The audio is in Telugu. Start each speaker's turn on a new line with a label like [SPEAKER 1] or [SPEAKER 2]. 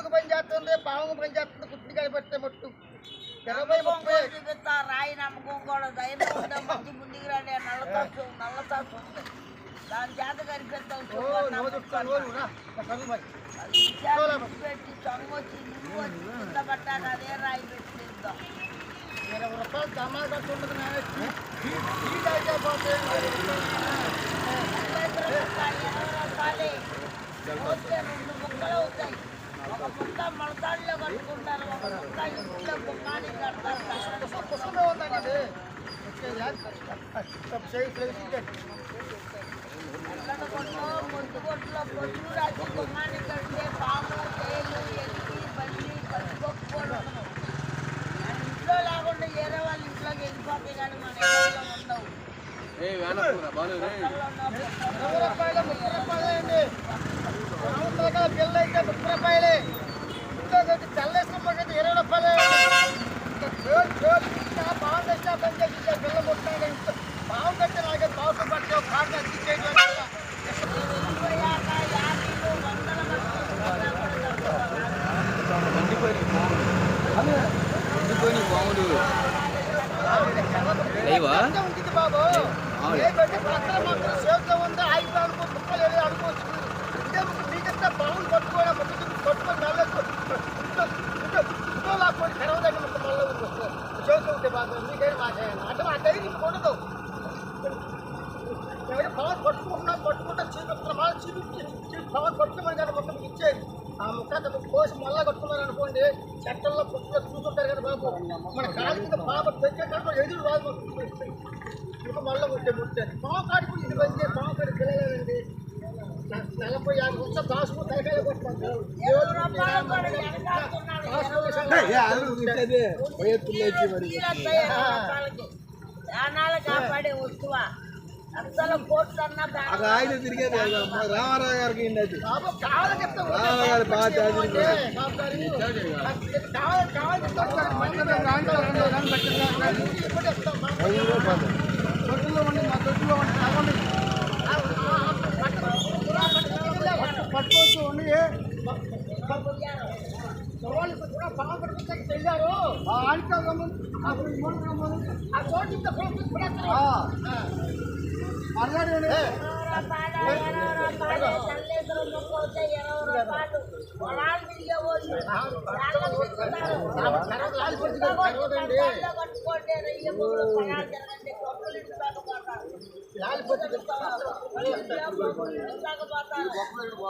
[SPEAKER 1] పావుకు పని చేస్తుంది, పావుకు పని చేస్తుంది, కుట్టి కనిపెట్టే మట్టు 20-30
[SPEAKER 2] రాయి నమ్మకం కూడా ధైర్యం ఉంటే మంచి ముందుకు రండి. నల్ల తాసు ఉంది, దాని చేత కనిపెడతాం. పెట్టి చొంగొచ్చి నువ్వు వచ్చి కింద పట్టాక అదే రాయి పెట్టి తిందాం.
[SPEAKER 1] 20 రూపాయలు జమా కట్టుండదు.
[SPEAKER 2] 20 రూపాయలే వస్తే 2 ముక్కలు అవుతాయి. ఒక ముక్క మడతాడులో కట్టుకుంటారు, ఒక ముక్క ఇంట్లో బొమ్మానికి కడతారు. ఎక్కడ కొట్టో ముద్దు కొట్టులో పొద్దు రాసి బొమ్మానికి కడితే పాము, తేలు, ఎలికి, బల్లి, పచ్చిపప్పు కూడా ఉండవు. ఇంట్లో లేకుండా వేరే వాళ్ళ ఇంట్లోకి వెళ్ళిపోతాయి, కానీ మన ఇంట్లో ఉండవు.
[SPEAKER 1] 20 రూపాయలు 30 రూపాయలే అండి. పిల్ల అయితే 30 రూపాయలే. ఇంట్లోకి తెల్లేసుకోకపోతే 20 రూపాయలే. పావు కట్టినా పని చేసి పిల్ల ముట్టాడు. పావు కట్టి నాకే పావుకు పట్టే కారు అతికిచ్చేయడం ఉంటుంది బాబు. పక్కన మాత్రం సేఫ్గా ఉంది, ఆగిపోయి అనుకో, ముక్కలు వెళ్ళి అనుకోవచ్చు. ఇదే మీకంతా పావులు పట్టుకోవడం పట్టుకొని లాక్కొని తెరవదండి. మొత్తం మళ్ళీ సేఫ్గా ఉంటే బాబు మీకైనా మాట్లాడాలి అంటే మా డైరీ ఉండదు. ఎవరి పవర్ పట్టుకుంటా చీపెడుతున్నా మళ్ళీ చీపించి పవర్ పట్టుకోమని కదా మొత్తం ఇచ్చేది. ఆ ముక్క కోసి మళ్ళా కట్టుకున్నారు అనుకోండి, చెట్టల్లో పుట్టులో చూసుకుంటారు కదా బాబు. మన కాలు కింద బాబు పెంచే ఎదురు రాదు. ఇప్పుడు మళ్ళీ ముట్టే పావు కాడికి ఇది మంచి పావు కాడి పిల్లలేదండి. 40-50 రూపాయలు దాసుకు తలకాయ కొట్టుకుంటారు.
[SPEAKER 2] కాపాడే వస్తువా అసలు కోట్లు అన్నా
[SPEAKER 3] ఆయన తిరిగేది రామారావు గారికి
[SPEAKER 1] పట్టుకోవచ్చు ఉండి కూడా పాము పట్టుకుంటే వెళ్ళారు. ఆడితో ఆ చోటు అన్నాడు.
[SPEAKER 2] కట్టుకోండి